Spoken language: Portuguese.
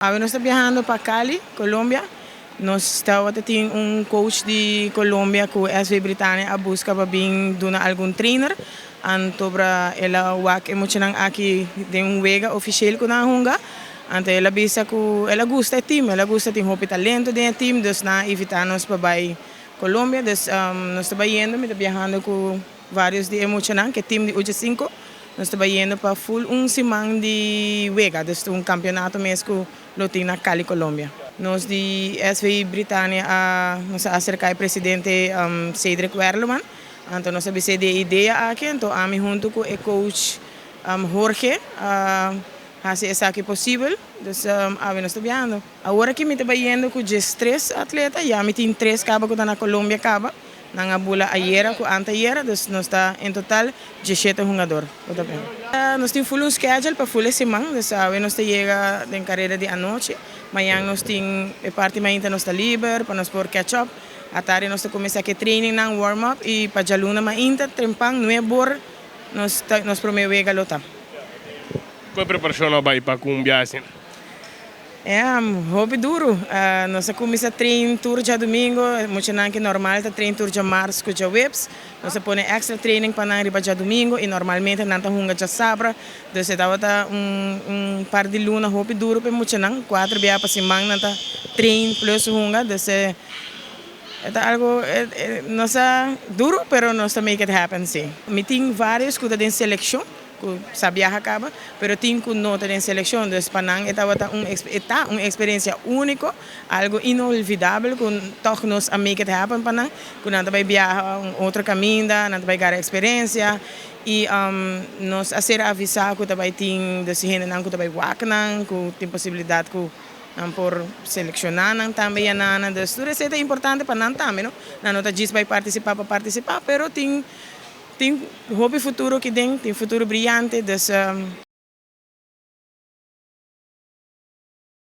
Nós estamos viajando para Cali, Colômbia. Nós estamos tendo coach de Colômbia que é SV Britânia a busca para vir dar algum trainer. Então, ela wak emocional aqui de wega oficial com a hunga. Então, ela bisa que ela gosta do time, ela gosta de hope talento do time, então na invitar-nos para ir Colômbia. Nós estamos indo, viajando com vários de emocional, que é time de UG5. Nós estamos indo para full semana de wega, então campeonato mesmo que tem na Cali, Colômbia. Nós de SV Britânia nos acercamos ao presidente Cedric Werleman. Então nós temos de ideia aqui, então a mim junto com o coach Jorge fazer isso aqui possível. Então nós estamos viajando. Agora que me estou indo com 3 atletas, já me tem 3 cabos que estão na Colômbia caba. Nang abula ayer ko anteayer, dus nós está em total 17 jogadores. Nós temos full schedule para full semana, dus nós chega em carreira de anoche, amanhã nós temos parte mais nós está livre para nós por catch up, à tarde nós começa a training nang warm up e para jaluna mainta trempang nuebor nós promove galota. Qual preparação vai para com viagem? Hobby duro. Nós começamos a treinar tour de domingo, muito não que normal, está treinar tour de março com o webs. Nós põe extra training para ir para domingo e normalmente não está hunga de sabra. Então estava par de luna hobby duro para muito não, 4 dias para semana não está trein plus hunga. Então é algo nós duro, pero nós make it happen sim. Me tem vários que estão em seleção. Sabia acaba, pero tenho que nota em seleção do Espanhol estava uma experiência única, algo inolvidável, que todos nós a make it happen para nós, que nós vai viajar outro caminho, nós vai ganhar experiência e nós a ser avisar que vai ter desse gente não que vai wakan, que tem possibilidade que por selecionar também nana, das tudo isso é importante para nós também, não? Nós não diz vai participar para participar, pero tem hobby futuro que tem futuro brilhante,